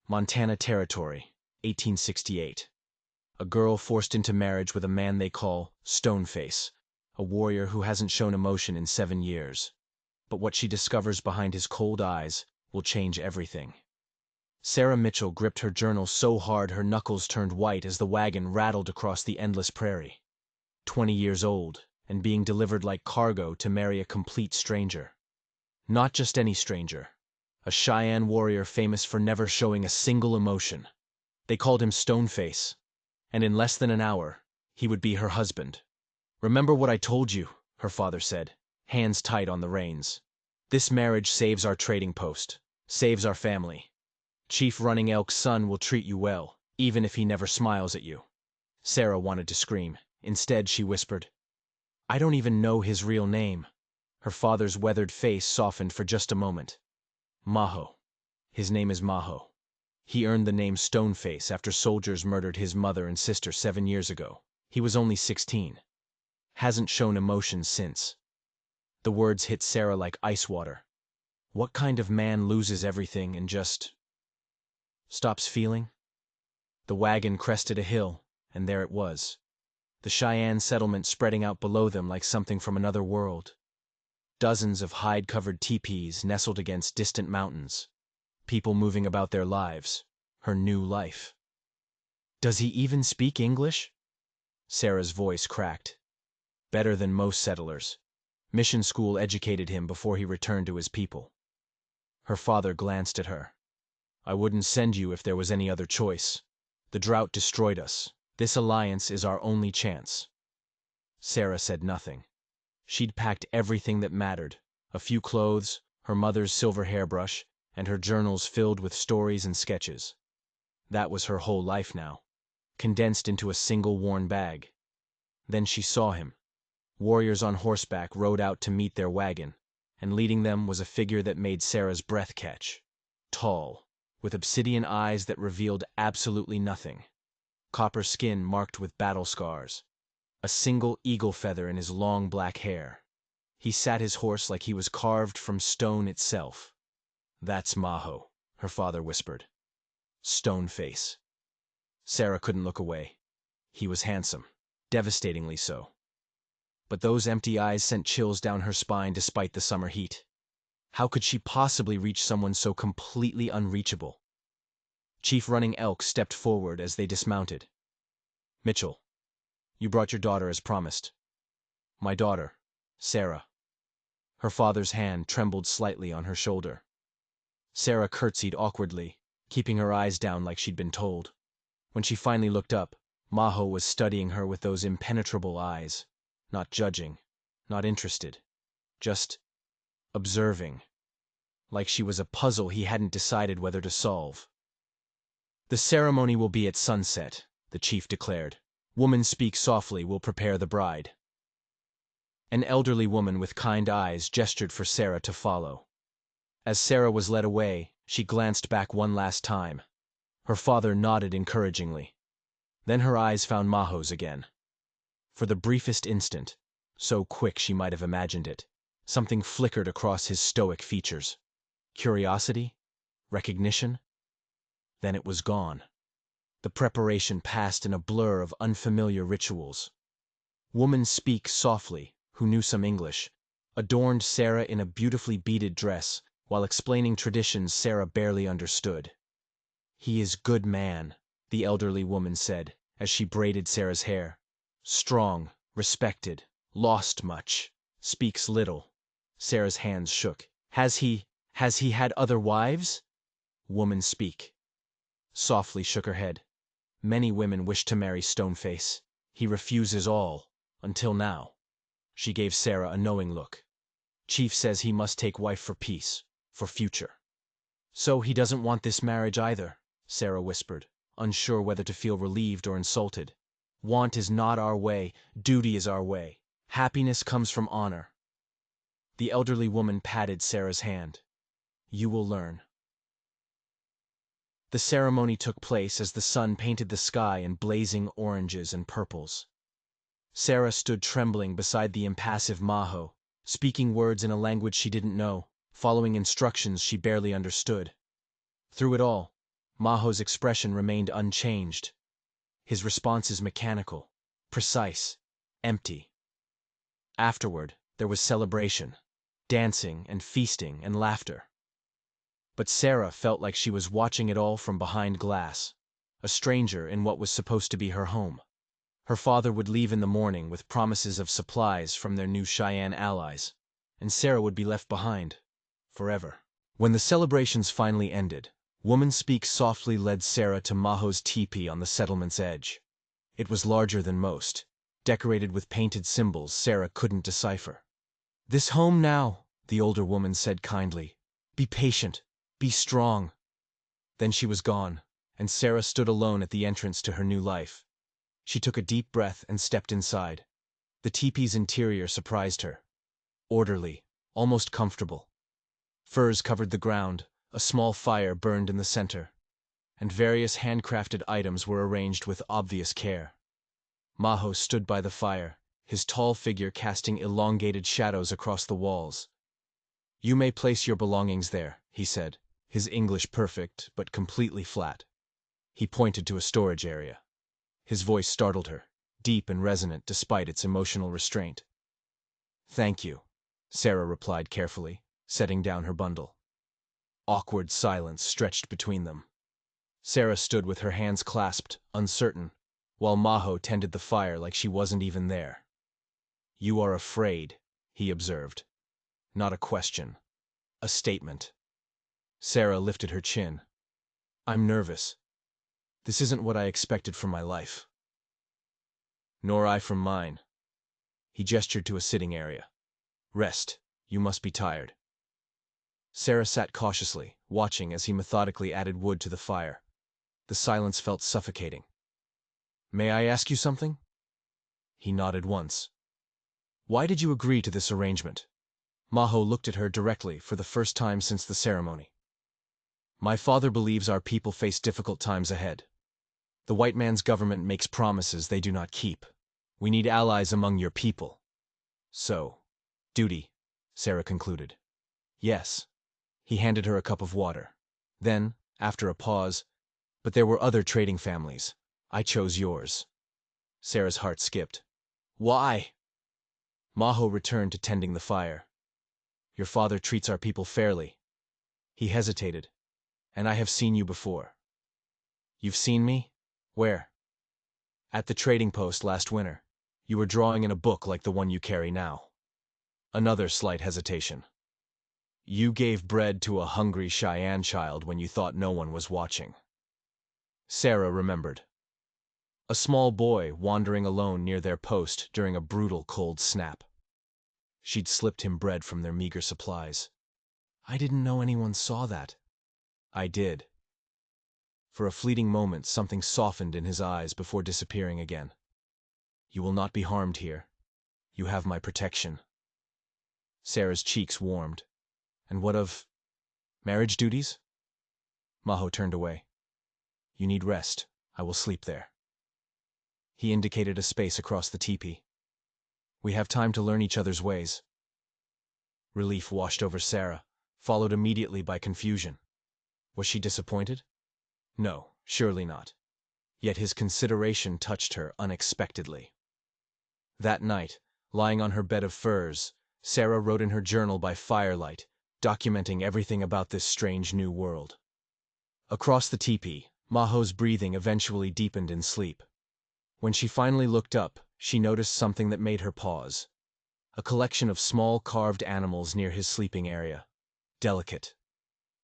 Montana Territory, 1868. A girl forced into marriage with a man they call Stoneface, a warrior who hasn't shown emotion in 7 years. But what she discovers behind his cold eyes will change everything. Sarah Mitchell gripped her journal so hard her knuckles turned white as the wagon rattled across the endless prairie. 20 years old, and being delivered like cargo to marry a complete stranger. Not just any stranger. A Cheyenne warrior famous for never showing a single emotion. They called him Stoneface. And in less than an hour, he would be her husband. "Remember what I told you," her father said, hands tight on the reins. "This marriage saves our trading post, saves our family. Chief Running Elk's son will treat you well, even if he never smiles at you." Sarah wanted to scream. Instead, she whispered, "I don't even know his real name." Her father's weathered face softened for just a moment. "Maho. His name is Maho. He earned the name Stoneface after soldiers murdered his mother and sister 7 years ago. He was only 16. Hasn't shown emotion since." The words hit Sarah like ice water. What kind of man loses everything and just stops feeling? The wagon crested a hill, and there it was. The Cheyenne settlement spreading out below them like something from another world. Dozens of hide-covered teepees nestled against distant mountains. People moving about their lives. Her new life. "Does he even speak English?" Sarah's voice cracked. "Better than most settlers. Mission school educated him before he returned to his people." Her father glanced at her. "I wouldn't send you if there was any other choice. The drought destroyed us. This alliance is our only chance." Sarah said nothing. She'd packed everything that mattered, a few clothes, her mother's silver hairbrush, and her journals filled with stories and sketches. That was her whole life now, condensed into a single worn bag. Then she saw him. Warriors on horseback rode out to meet their wagon, and leading them was a figure that made Sarah's breath catch. Tall, with obsidian eyes that revealed absolutely nothing. Copper skin marked with battle scars. A single eagle feather in his long black hair. He sat his horse like he was carved from stone itself. "That's Maho," her father whispered. "Stoneface." Sarah couldn't look away. He was handsome, devastatingly so. But those empty eyes sent chills down her spine despite the summer heat. How could she possibly reach someone so completely unreachable? Chief Running Elk stepped forward as they dismounted. "Mitchell, you brought your daughter as promised." "My daughter, Sarah." Her father's hand trembled slightly on her shoulder. Sarah curtsied awkwardly, keeping her eyes down like she'd been told. When she finally looked up, Maho was studying her with those impenetrable eyes. Not judging, not interested. Just observing. Like she was a puzzle he hadn't decided whether to solve. "The ceremony will be at sunset," the chief declared. "Woman speak softly will prepare the bride." An elderly woman with kind eyes gestured for Sarah to follow. As Sarah was led away, she glanced back one last time. Her father nodded encouragingly. Then her eyes found Maho's again. For the briefest instant, so quick she might have imagined it, something flickered across his stoic features. Curiosity? Recognition? Then it was gone. The preparation passed in a blur of unfamiliar rituals. Woman Speak Softly, who knew some English, adorned Sarah in a beautifully beaded dress, while explaining traditions Sarah barely understood. "He is good man," the elderly woman said, as she braided Sarah's hair. "Strong, respected, lost much, speaks little." Sarah's hands shook. Has he had other wives?" Woman Speak softly shook her head. "Many women wish to marry Stoneface. He refuses all, until now." She gave Sarah a knowing look. "Chief says he must take wife for peace, for future." "So he doesn't want this marriage either," Sarah whispered, unsure whether to feel relieved or insulted. "Want is not our way, duty is our way. Happiness comes from honor." The elderly woman patted Sarah's hand. "You will learn." The ceremony took place as the sun painted the sky in blazing oranges and purples. Sarah stood trembling beside the impassive Maho, speaking words in a language she didn't know, following instructions she barely understood. Through it all, Maho's expression remained unchanged. His responses mechanical, precise, empty. Afterward, there was celebration, dancing and feasting and laughter. But Sarah felt like she was watching it all from behind glass, a stranger in what was supposed to be her home. Her father would leave in the morning with promises of supplies from their new Cheyenne allies, and Sarah would be left behind, forever. When the celebrations finally ended, Woman Speak softly led Sarah to Maho's teepee on the settlement's edge. It was larger than most, decorated with painted symbols Sarah couldn't decipher. "This home now," the older woman said kindly. "Be patient, be strong." Then she was gone, and Sarah stood alone at the entrance to her new life. She took a deep breath and stepped inside. The teepee's interior surprised her. Orderly, almost comfortable. Furs covered the ground, a small fire burned in the center, and various handcrafted items were arranged with obvious care. Maho stood by the fire, his tall figure casting elongated shadows across the walls. "You may place your belongings there," he said, his English perfect but completely flat. He pointed to a storage area. His voice startled her, deep and resonant despite its emotional restraint. "Thank you," Sarah replied carefully, setting down her bundle. Awkward silence stretched between them. Sarah stood with her hands clasped, uncertain, while Maho tended the fire like she wasn't even there. "You are afraid," he observed. Not a question. A statement. Sarah lifted her chin. "I'm nervous. This isn't what I expected from my life." "Nor I from mine." He gestured to a sitting area. "Rest. You must be tired." Sarah sat cautiously, watching as he methodically added wood to the fire. The silence felt suffocating. "May I ask you something?" He nodded once. "Why did you agree to this arrangement?" Maho looked at her directly for the first time since the ceremony. "My father believes our people face difficult times ahead. The white man's government makes promises they do not keep. We need allies among your people. So, duty," Sarah concluded. "Yes." He handed her a cup of water. Then, after a pause, "But there were other trading families. I chose yours." Sarah's heart skipped. "Why?" Maho returned to tending the fire. "Your father treats our people fairly." He hesitated. "And I have seen you before." "You've seen me? Where?" "At the trading post last winter. You were drawing in a book like the one you carry now." Another slight hesitation. "You gave bread to a hungry Cheyenne child when you thought no one was watching." Sarah remembered. A small boy wandering alone near their post during a brutal cold snap. She'd slipped him bread from their meager supplies. "I didn't know anyone saw that." "I did." For a fleeting moment, something softened in his eyes before disappearing again. "You will not be harmed here. You have my protection." Sarah's cheeks warmed. "And what of marriage duties?" Maho turned away. "You need rest. I will sleep there." He indicated a space across the teepee. "We have time to learn each other's ways." Relief washed over Sarah, followed immediately by confusion. Was she disappointed? No, surely not. Yet his consideration touched her unexpectedly. That night, lying on her bed of furs, Sarah wrote in her journal by firelight, documenting everything about this strange new world. Across the teepee, Maho's breathing eventually deepened in sleep. When she finally looked up, she noticed something that made her pause. A collection of small carved animals near his sleeping area. Delicate.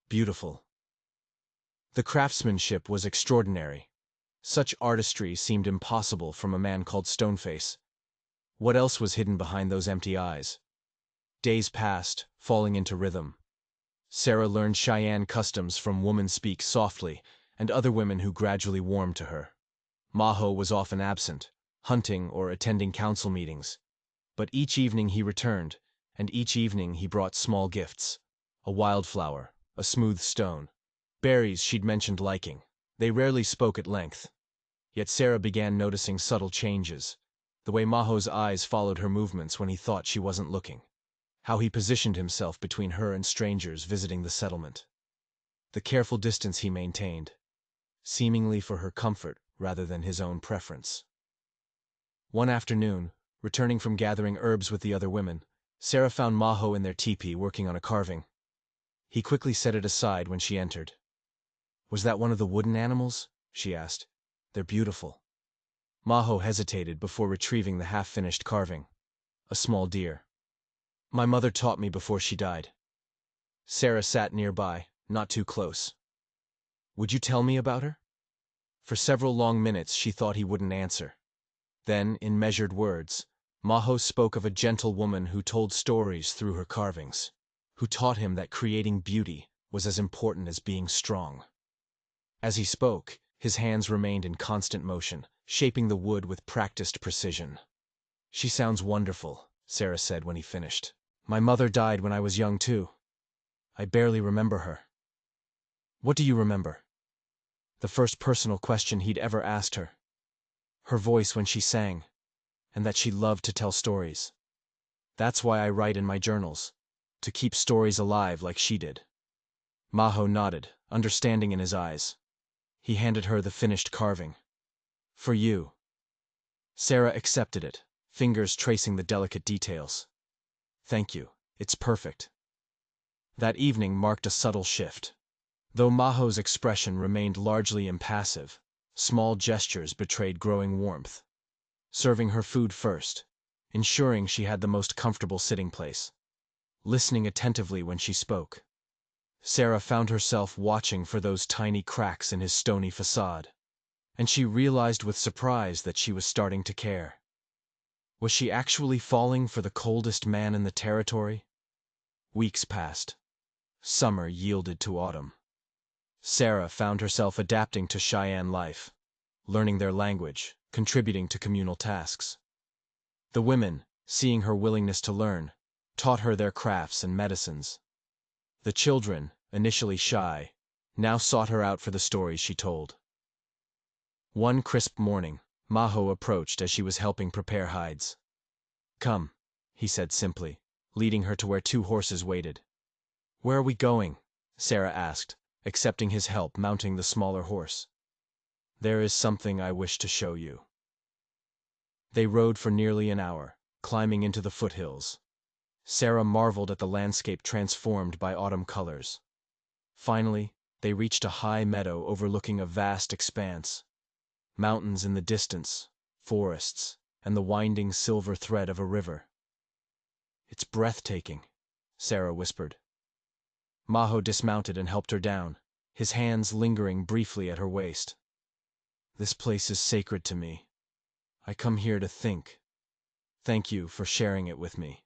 Beautiful. The craftsmanship was extraordinary. Such artistry seemed impossible from a man called Stoneface. What else was hidden behind those empty eyes? Days passed, falling into rhythm. Sarah learned Cheyenne customs from Woman Speak softly, and other women who gradually warmed to her. Maho was often absent, hunting or attending council meetings. But each evening he returned, and each evening he brought small gifts. A wildflower, a smooth stone, berries she'd mentioned liking. They rarely spoke at length. Yet Sarah began noticing subtle changes. The way Maho's eyes followed her movements when he thought she wasn't looking. How he positioned himself between her and strangers visiting the settlement. The careful distance he maintained. seemingly for her comfort rather than his own preference. One afternoon, returning from gathering herbs with the other women, Sarah found Maho in their teepee working on a carving. He quickly set it aside when she entered. "Was that one of the wooden animals?" she asked. "They're beautiful." Maho hesitated before retrieving the half-finished carving. "A small deer. My mother taught me before she died." Sarah sat nearby, not too close. "Would you tell me about her?" For several long minutes she thought he wouldn't answer. Then, in measured words, Maho spoke of a gentle woman who told stories through her carvings, who taught him that creating beauty was as important as being strong. As he spoke, his hands remained in constant motion, shaping the wood with practiced precision. "She sounds wonderful," Sarah said when he finished. "My mother died when I was young too. I barely remember her." "What do you remember?" The first personal question he'd ever asked her. Her voice when she sang, and that she loved to tell stories. "That's why I write in my journals, to keep stories alive like she did." Maho nodded, understanding in his eyes. He handed her the finished carving. "For you." Sarah accepted it, fingers tracing the delicate details. "Thank you, it's perfect." That evening marked a subtle shift. Though Maho's expression remained largely impassive, small gestures betrayed growing warmth. Serving her food first, ensuring she had the most comfortable sitting place, listening attentively when she spoke. Sarah found herself watching for those tiny cracks in his stony facade, and she realized with surprise that she was starting to care. Was she actually falling for the coldest man in the territory? Weeks passed. Summer yielded to autumn. Sarah found herself adapting to Cheyenne life, learning their language, contributing to communal tasks. The women, seeing her willingness to learn, taught her their crafts and medicines. The children, initially shy, now sought her out for the stories she told. One crisp morning, Maho approached as she was helping prepare hides. "Come," he said simply, leading her to where two horses waited. "Where are we going?" Sarah asked, accepting his help mounting the smaller horse. "There is something I wish to show you." They rode for nearly an hour, climbing into the foothills. Sarah marveled at the landscape transformed by autumn colors. Finally, they reached a high meadow overlooking a vast expanse. Mountains in the distance, forests, and the winding silver thread of a river. "It's breathtaking," Sarah whispered. Maho dismounted and helped her down, his hands lingering briefly at her waist. "This place is sacred to me. I come here to think. Thank you for sharing it with me."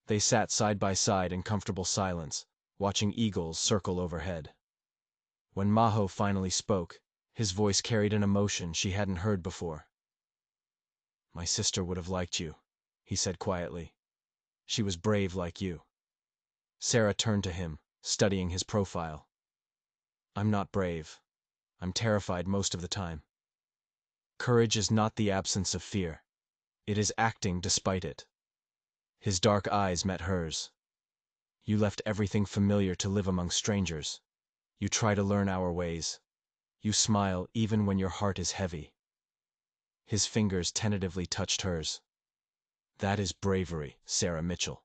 They sat side by side in comfortable silence, watching eagles circle overhead. When Maho finally spoke, his voice carried an emotion she hadn't heard before. "My sister would have liked you," he said quietly. "She was brave like you." Sarah turned to him, studying his profile. "I'm not brave. I'm terrified most of the time. Courage is not the absence of fear. It is acting despite it." His dark eyes met hers. "You left everything familiar to live among strangers. You try to learn our ways. You smile even when your heart is heavy." His fingers tentatively touched hers. "That is bravery, Sarah Mitchell."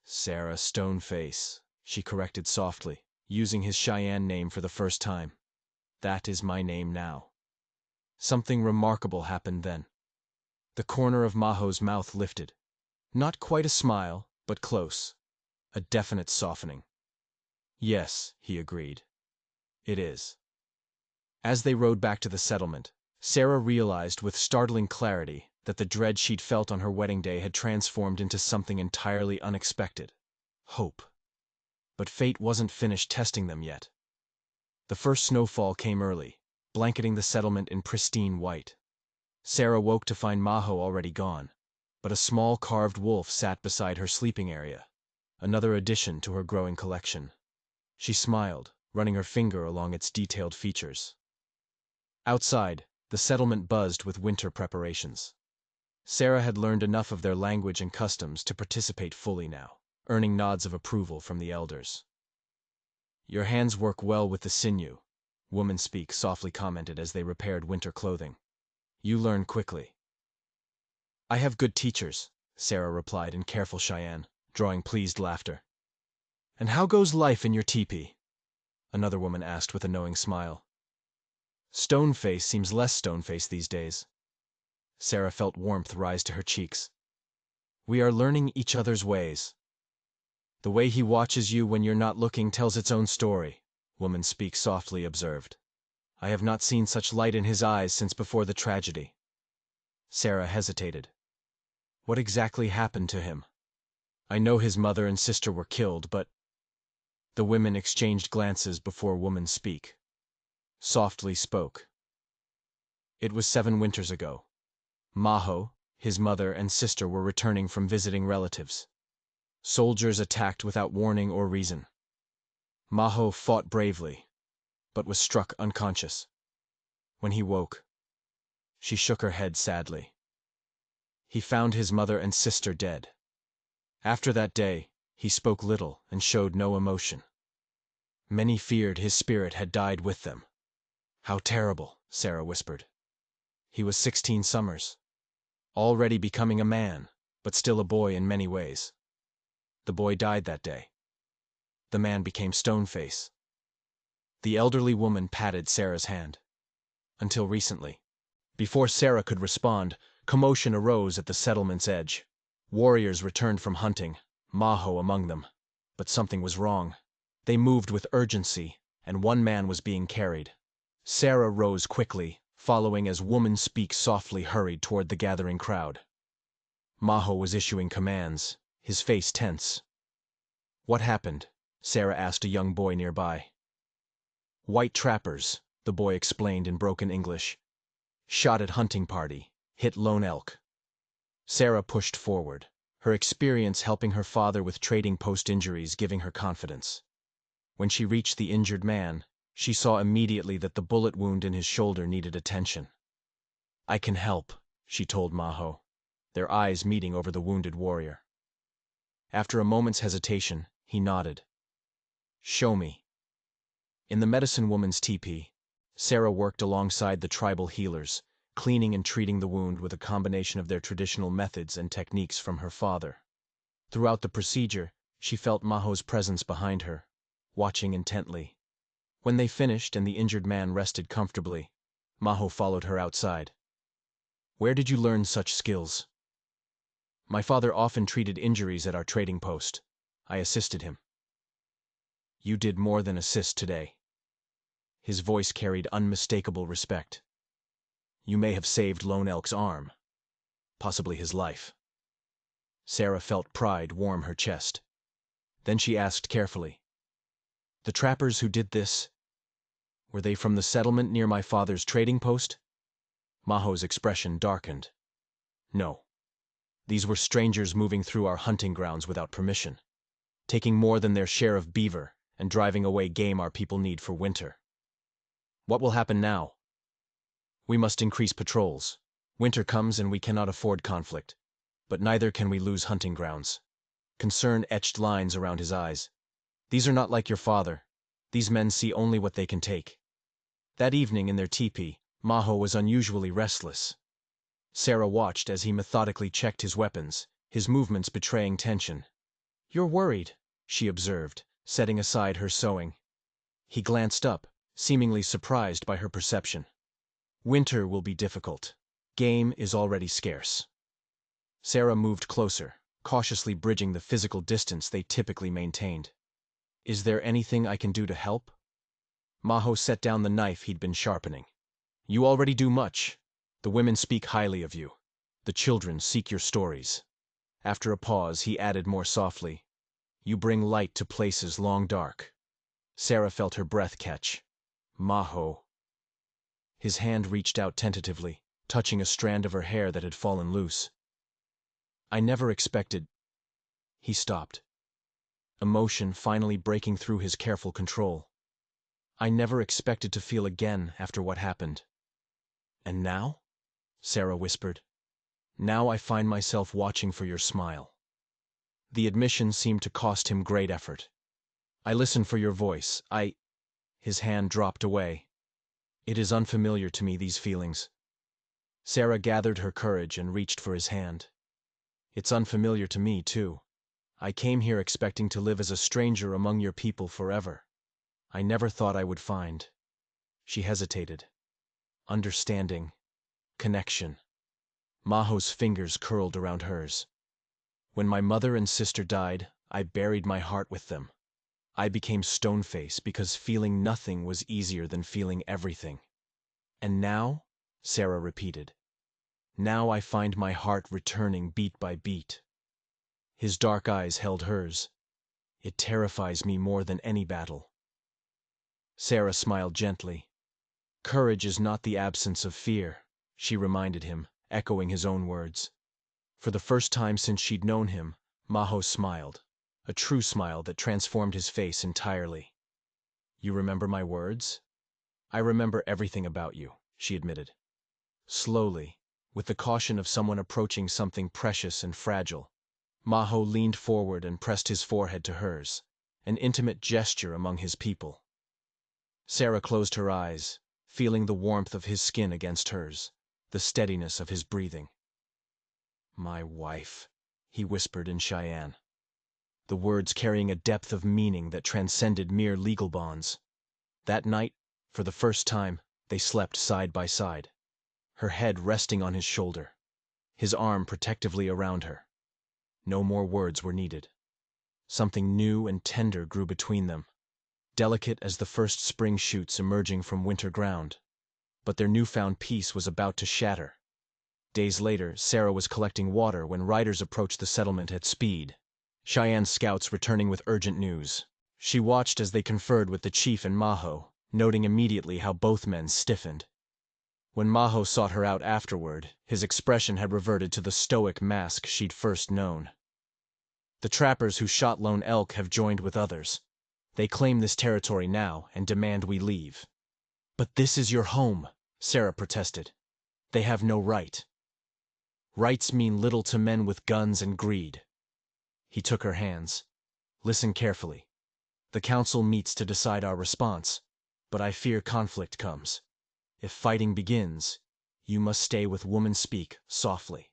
"Sarah Stoneface," she corrected softly, using his Cheyenne name for the first time. "That is my name now." Something remarkable happened then. The corner of Maho's mouth lifted. Not quite a smile, but close. A definite softening. "Yes," he agreed. "It is." As they rode back to the settlement, Sarah realized with startling clarity that the dread she'd felt on her wedding day had transformed into something entirely unexpected. Hope. But fate wasn't finished testing them yet. The first snowfall came early, blanketing the settlement in pristine white. Sarah woke to find Maho already gone, but a small carved wolf sat beside her sleeping area, another addition to her growing collection. She smiled, running her finger along its detailed features. Outside, the settlement buzzed with winter preparations. Sarah had learned enough of their language and customs to participate fully now, earning nods of approval from the elders. "Your hands work well with the sinew," Woman Speak softly commented as they repaired winter clothing. You learn quickly. I have good teachers, Sarah replied in careful Cheyenne, drawing pleased laughter. And how goes life in your teepee? Another woman asked with a knowing smile. Stoneface seems less Stoneface these days. Sarah felt warmth rise to her cheeks. We are learning each other's ways. The way he watches you when you're not looking tells its own story, Woman Speak softly observed. I have not seen such light in his eyes since before the tragedy. Sarah hesitated. What exactly happened to him? I know his mother and sister were killed, but... The women exchanged glances before Woman Speak softly spoke. It was 7 winters ago. Maho, his mother and sister were returning from visiting relatives. Soldiers attacked without warning or reason. Maho fought bravely, but was struck unconscious. When he woke, she shook her head sadly. He found his mother and sister dead. After that day, he spoke little and showed no emotion. Many feared his spirit had died with them. How terrible, Sarah whispered. He was 16 summers, already becoming a man, but still a boy in many ways. The boy died that day. The man became Stoneface. The elderly woman patted Sarah's hand. Until recently. Before Sarah could respond, commotion arose at the settlement's edge. Warriors returned from hunting, Maho among them. But something was wrong. They moved with urgency, and one man was being carried. Sarah rose quickly, following as Woman Speak softly hurried toward the gathering crowd. Maho was issuing commands, his face tense. What happened? Sarah asked a young boy nearby. White trappers, the boy explained in broken English. Shot at hunting party, hit lone elk. Sarah pushed forward, her experience helping her father with trading post injuries giving her confidence. When she reached the injured man, she saw immediately that the bullet wound in his shoulder needed attention. I can help, she told Maho, their eyes meeting over the wounded warrior. After a moment's hesitation, he nodded. Show me. In the medicine woman's teepee, Sarah worked alongside the tribal healers, cleaning and treating the wound with a combination of their traditional methods and techniques from her father. Throughout the procedure, she felt Maho's presence behind her, watching intently. When they finished and the injured man rested comfortably, Maho followed her outside. Where did you learn such skills? My father often treated injuries at our trading post. I assisted him. You did more than assist today. His voice carried unmistakable respect. You may have saved Lone Elk's arm, possibly his life. Sarah felt pride warm her chest. Then she asked carefully, the trappers who did this, were they from the settlement near my father's trading post? Maho's expression darkened. No. These were strangers moving through our hunting grounds without permission, taking more than their share of beaver and driving away game our people need for winter. What will happen now? We must increase patrols. Winter comes and we cannot afford conflict, but neither can we lose hunting grounds. Concern etched lines around his eyes. These are not like your father. These men see only what they can take. That evening in their teepee, Maho was unusually restless. Sarah watched as he methodically checked his weapons, his movements betraying tension. You're worried, she observed, setting aside her sewing. He glanced up, seemingly surprised by her perception. Winter will be difficult. Game is already scarce. Sarah moved closer, cautiously bridging the physical distance they typically maintained. Is there anything I can do to help? Maho set down the knife he'd been sharpening. You already do much. The women speak highly of you. The children seek your stories. After a pause, he added more softly, you bring light to places long dark. Sarah felt her breath catch. Maho. His hand reached out tentatively, touching a strand of her hair that had fallen loose. I never expected... He stopped, emotion finally breaking through his careful control. I never expected to feel again after what happened. And now? Sarah whispered. Now I find myself watching for your smile. The admission seemed to cost him great effort. I listen for your voice. His hand dropped away, It is unfamiliar to me, these feelings. Sarah gathered her courage and reached for his hand. It's unfamiliar to me, too. I came here expecting to live as a stranger among your people forever. I never thought I would find. She hesitated. Understanding. Connection. Maho's fingers curled around hers. When my mother and sister died, I buried my heart with them. I became Stoneface because feeling nothing was easier than feeling everything. And now, Sarah repeated, now I find my heart returning beat by beat. His dark eyes held hers. It terrifies me more than any battle. Sarah smiled gently. Courage is not the absence of fear, she reminded him, echoing his own words. For the first time since she'd known him, Maho smiled, a true smile that transformed his face entirely. You remember my words? I remember everything about you, she admitted. Slowly, with the caution of someone approaching something precious and fragile, Maho leaned forward and pressed his forehead to hers, an intimate gesture among his people. Sarah closed her eyes, feeling the warmth of his skin against hers, the steadiness of his breathing. My wife, he whispered in Cheyenne, the words carrying a depth of meaning that transcended mere legal bonds. That night, for the first time, they slept side by side, her head resting on his shoulder, his arm protectively around her. No more words were needed. Something new and tender grew between them, delicate as the first spring shoots emerging from winter ground. But their newfound peace was about to shatter. Days later, Sarah was collecting water when riders approached the settlement at speed, Cheyenne's scouts returning with urgent news. She watched as they conferred with the chief and Maho, noting immediately how both men stiffened. When Maho sought her out afterward, his expression had reverted to the stoic mask she'd first known. The trappers who shot lone elk have joined with others. They claim this territory now and demand we leave. But this is your home, Sarah protested. They have no right. Rights mean little to men with guns and greed. He took her hands. Listen carefully. The council meets to decide our response, but I fear conflict comes. If fighting begins, you must stay with Woman Speak softly.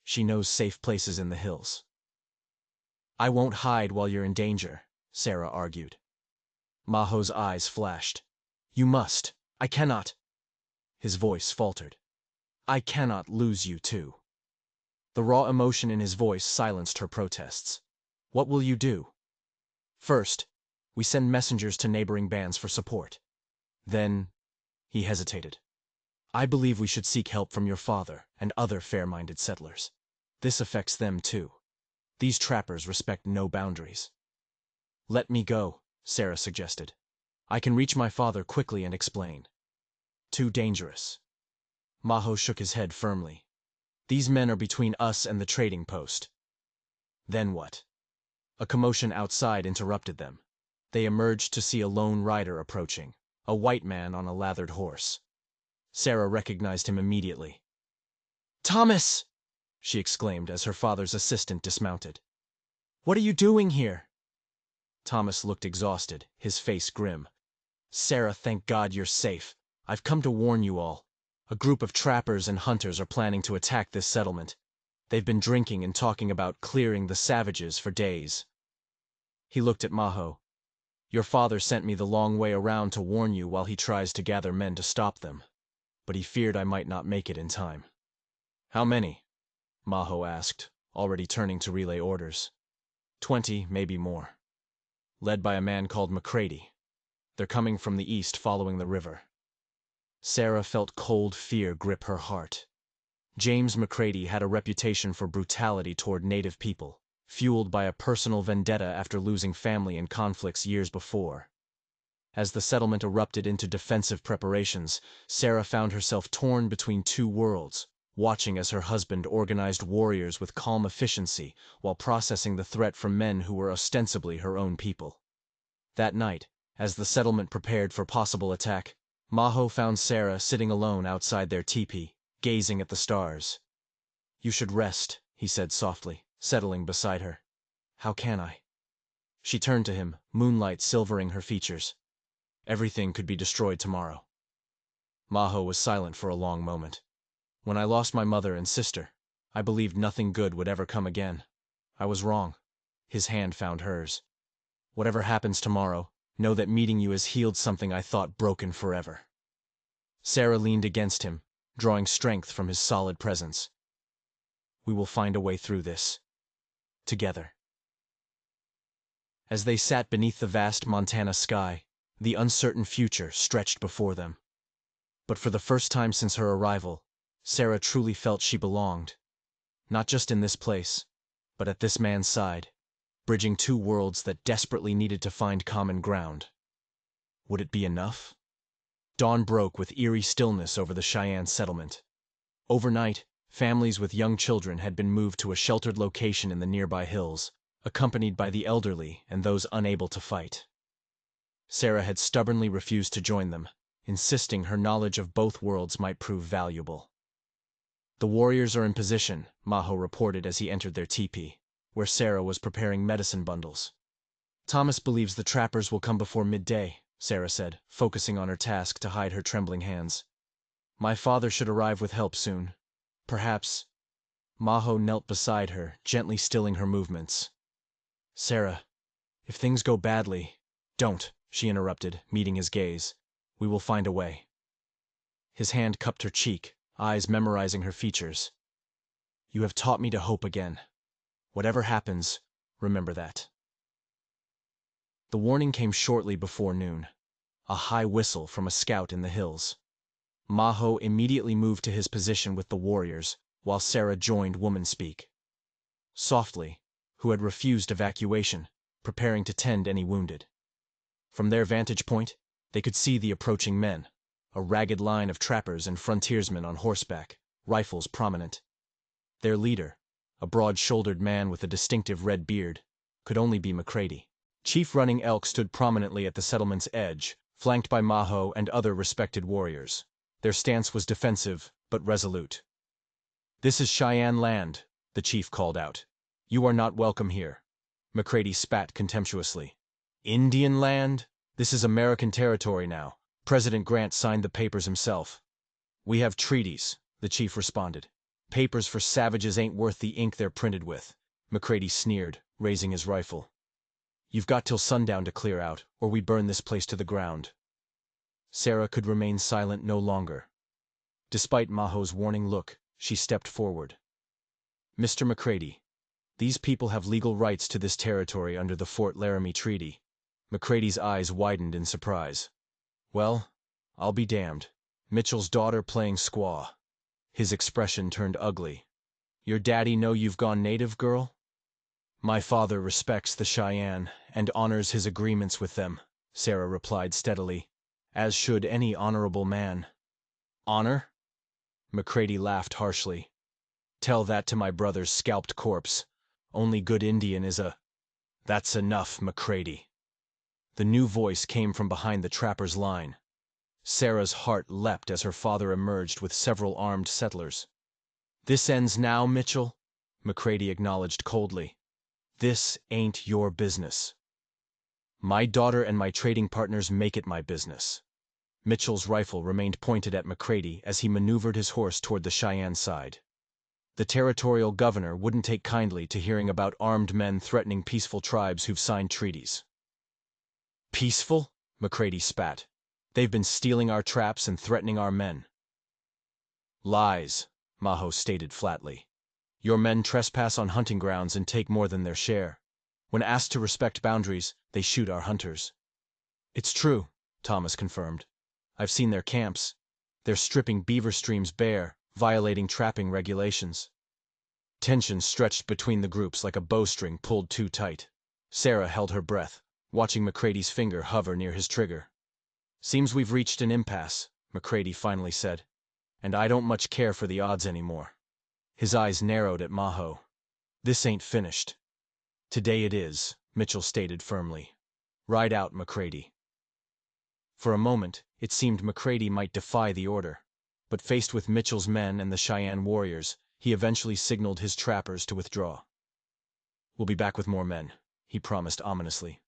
She knows safe places in the hills. I won't hide while you're in danger, Sarah argued. Maho's eyes flashed. You must. I cannot. His voice faltered. I cannot lose you too. The raw emotion in his voice silenced her protests. What will you do? First, we send messengers to neighboring bands for support. Then, he hesitated. I believe we should seek help from your father and other fair-minded settlers. This affects them too. These trappers respect no boundaries. Let me go, Sarah suggested. I can reach my father quickly and explain. Too dangerous. Maho shook his head firmly. These men are between us and the trading post. Then what? A commotion outside interrupted them. They emerged to see a lone rider approaching, a white man on a lathered horse. Sarah recognized him immediately. Thomas! She exclaimed as her father's assistant dismounted. What are you doing here? Thomas looked exhausted, his face grim. Sarah, thank God you're safe. I've come to warn you all. A group of trappers and hunters are planning to attack this settlement. They've been drinking and talking about clearing the savages for days. He looked at Maho. Your father sent me the long way around to warn you while he tries to gather men to stop them. But he feared I might not make it in time. How many? Maho asked, already turning to relay orders. 20, maybe more. Led by a man called McCready. They're coming from the east following the river. Sarah felt cold fear grip her heart. James McCready had a reputation for brutality toward native people, fueled by a personal vendetta after losing family in conflicts years before. As the settlement erupted into defensive preparations, Sarah found herself torn between two worlds, watching as her husband organized warriors with calm efficiency while processing the threat from men who were ostensibly her own people. That night, as the settlement prepared for possible attack, Maho found Sarah sitting alone outside their teepee, gazing at the stars. You should rest, he said softly, settling beside her. How can I? She turned to him, moonlight silvering her features. Everything could be destroyed tomorrow. Maho was silent for a long moment. When I lost my mother and sister, I believed nothing good would ever come again. I was wrong. His hand found hers. Whatever happens tomorrow, know that meeting you has healed something I thought broken forever. Sarah leaned against him, drawing strength from his solid presence. We will find a way through this. Together. As they sat beneath the vast Montana sky, the uncertain future stretched before them. But for the first time since her arrival, Sarah truly felt she belonged. Not just in this place, but at this man's side, bridging two worlds that desperately needed to find common ground. Would it be enough? Dawn broke with eerie stillness over the Cheyenne settlement. Overnight, families with young children had been moved to a sheltered location in the nearby hills, accompanied by the elderly and those unable to fight. Sarah had stubbornly refused to join them, insisting her knowledge of both worlds might prove valuable. The warriors are in position, Maho reported as he entered their teepee, where Sarah was preparing medicine bundles. Thomas believes the trappers will come before midday, Sarah said, focusing on her task to hide her trembling hands. My father should arrive with help soon. Perhaps. Maho knelt beside her, gently stilling her movements. Sarah, if things go badly— Don't, she interrupted, meeting his gaze. We will find a way. His hand cupped her cheek, eyes memorizing her features. You have taught me to hope again. Whatever happens, remember that. The warning came shortly before noon. A high whistle from a scout in the hills. Maho immediately moved to his position with the warriors, while Sarah joined Woman-Speak. Softly, who had refused evacuation, preparing to tend any wounded. From their vantage point, they could see the approaching men, a ragged line of trappers and frontiersmen on horseback, rifles prominent. Their leader, a broad-shouldered man with a distinctive red beard, could only be McCready. Chief Running Elk stood prominently at the settlement's edge, flanked by Maho and other respected warriors. Their stance was defensive, but resolute. This is Cheyenne land, the chief called out. You are not welcome here. McCready spat contemptuously. Indian land? This is American territory now. President Grant signed the papers himself. We have treaties, the chief responded. Papers for savages ain't worth the ink they're printed with. McCready sneered, raising his rifle. You've got till sundown to clear out, or we burn this place to the ground. Sarah could remain silent no longer. Despite Maho's warning look, she stepped forward. Mr. McCready, these people have legal rights to this territory under the Fort Laramie Treaty. McCready's eyes widened in surprise. Well, I'll be damned. Mitchell's daughter playing squaw. His expression turned ugly. Your daddy know you've gone native, girl? My father respects the Cheyenne and honors his agreements with them, Sarah replied steadily, as should any honorable man. Honor? McCready laughed harshly. Tell that to my brother's scalped corpse. Only good Indian is a— That's enough, McCready. The new voice came from behind the trapper's line. Sarah's heart leapt as her father emerged with several armed settlers. This ends now, Mitchell? McCready acknowledged coldly. This ain't your business. My daughter and my trading partners make it my business. Mitchell's rifle remained pointed at McCready as he maneuvered his horse toward the Cheyenne side. The territorial governor wouldn't take kindly to hearing about armed men threatening peaceful tribes who've signed treaties. Peaceful? McCready spat. They've been stealing our traps and threatening our men. Lies, Maho stated flatly. Your men trespass on hunting grounds and take more than their share. When asked to respect boundaries, they shoot our hunters. It's true, Thomas confirmed. I've seen their camps. They're stripping beaver streams bare, violating trapping regulations. Tension stretched between the groups like a bowstring pulled too tight. Sarah held her breath, watching McCready's finger hover near his trigger. Seems we've reached an impasse, McCready finally said. And I don't much care for the odds anymore. His eyes narrowed at Maho. This ain't finished. Today it is, Mitchell stated firmly. Ride out, McCready. For a moment, it seemed McCready might defy the order. But faced with Mitchell's men and the Cheyenne warriors, he eventually signaled his trappers to withdraw. We'll be back with more men, he promised ominously.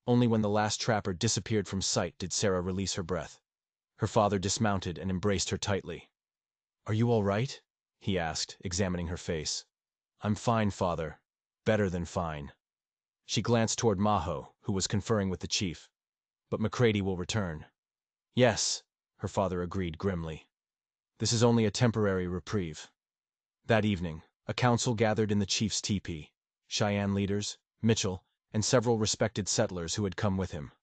Only when the last trapper disappeared from sight did Sarah release her breath. Her father dismounted and embraced her tightly. "Are you all right?" he asked, examining her face. "I'm fine, father. Better than fine." She glanced toward Maho, who was conferring with the chief. "But McCready will return." "Yes," her father agreed grimly. "This is only a temporary reprieve." That evening, a council gathered in the chief's teepee. Cheyenne leaders, Mitchell, and several respected settlers who had come with him.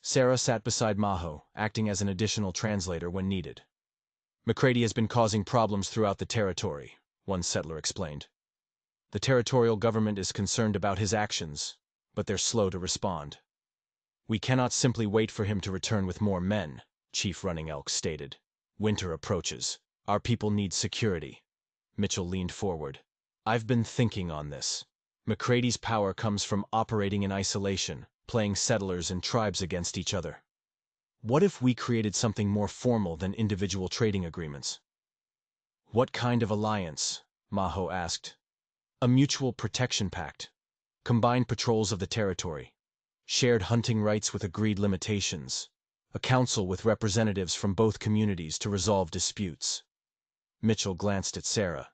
Sarah sat beside Maho, acting as an additional translator when needed. "McCready has been causing problems throughout the territory," one settler explained. "The territorial government is concerned about his actions, but they're slow to respond." "We cannot simply wait for him to return with more men," Chief Running Elk stated. "Winter approaches. Our people need security." Mitchell leaned forward. "I've been thinking on this. McCready's power comes from operating in isolation, playing settlers and tribes against each other. What if we created something more formal than individual trading agreements?" "What kind of alliance?" Maho asked. "A mutual protection pact. Combined patrols of the territory. Shared hunting rights with agreed limitations. A council with representatives from both communities to resolve disputes." Mitchell glanced at Sarah.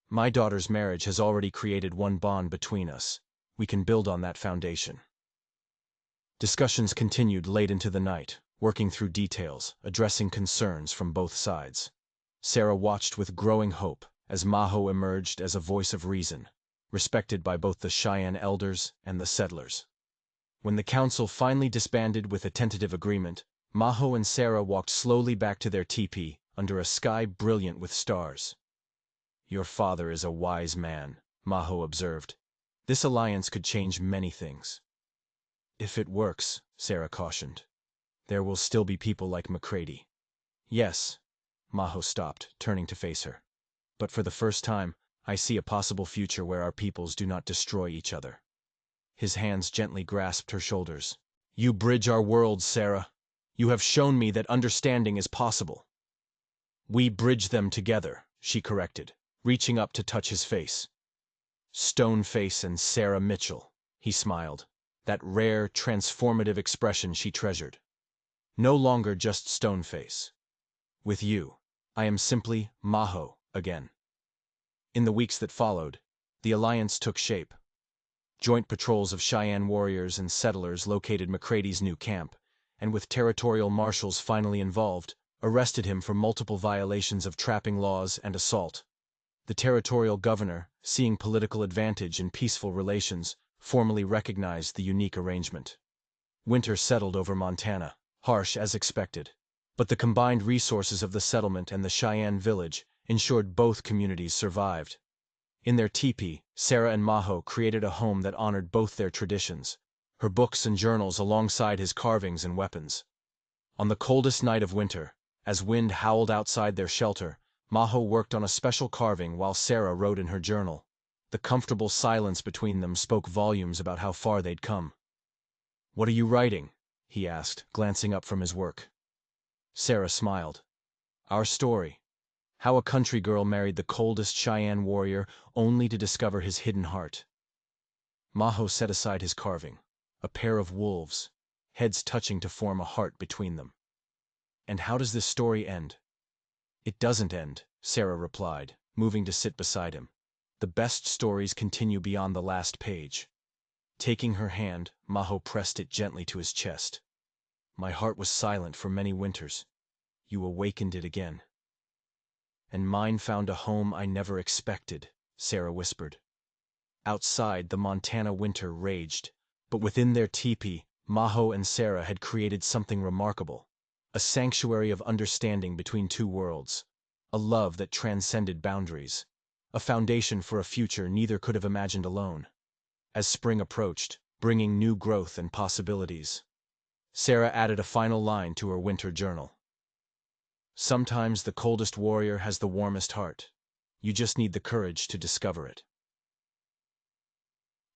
"My daughter's marriage has already created one bond between us. We can build on that foundation." Discussions continued late into the night, working through details, addressing concerns from both sides. Sarah watched with growing hope as Maho emerged as a voice of reason, respected by both the Cheyenne elders and the settlers. When the council finally disbanded with a tentative agreement, Maho and Sarah walked slowly back to their teepee under a sky brilliant with stars. "Your father is a wise man," Maho observed. "This alliance could change many things." "If it works," Sarah cautioned, "there will still be people like McCready." "Yes." Maho stopped, turning to face her. "But for the first time, I see a possible future where our peoples do not destroy each other." His hands gently grasped her shoulders. "You bridge our worlds, Sarah. You have shown me that understanding is possible." "We bridge them together," she corrected, reaching up to touch his face. "Stoneface and Sarah Mitchell," he smiled, that rare, transformative expression she treasured. "No longer just Stoneface. With you, I am simply Maho again." In the weeks that followed, the alliance took shape. Joint patrols of Cheyenne warriors and settlers located McCready's new camp, and with territorial marshals finally involved, arrested him for multiple violations of trapping laws and assault. The territorial governor, seeing political advantage in peaceful relations, formally recognized the unique arrangement. Winter settled over Montana, harsh as expected. But the combined resources of the settlement and the Cheyenne village ensured both communities survived. In their teepee, Sarah and Maho created a home that honored both their traditions, her books and journals alongside his carvings and weapons. On the coldest night of winter, as wind howled outside their shelter, Maho worked on a special carving while Sarah wrote in her journal. The comfortable silence between them spoke volumes about how far they'd come. "What are you writing?" he asked, glancing up from his work. Sarah smiled. "Our story. How a country girl married the coldest Cheyenne warrior only to discover his hidden heart." Maho set aside his carving, a pair of wolves, heads touching to form a heart between them. "And how does this story end?" "It doesn't end," Sarah replied, moving to sit beside him. "The best stories continue beyond the last page." Taking her hand, Maho pressed it gently to his chest. "My heart was silent for many winters. You awakened it again." "And mine found a home I never expected," Sarah whispered. Outside, the Montana winter raged, but within their teepee, Maho and Sarah had created something remarkable. A sanctuary of understanding between two worlds. A love that transcended boundaries. A foundation for a future neither could have imagined alone. As spring approached, bringing new growth and possibilities, Sarah added a final line to her winter journal. "Sometimes the coldest warrior has the warmest heart. You just need the courage to discover it."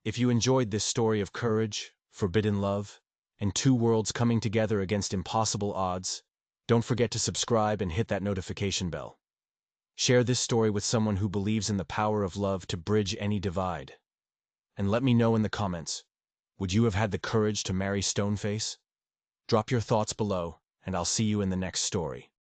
If you enjoyed this story of courage, forbidden love, and two worlds coming together against impossible odds, don't forget to subscribe and hit that notification bell. Share this story with someone who believes in the power of love to bridge any divide. And let me know in the comments, would you have had the courage to marry Stoneface? Drop your thoughts below, and I'll see you in the next story.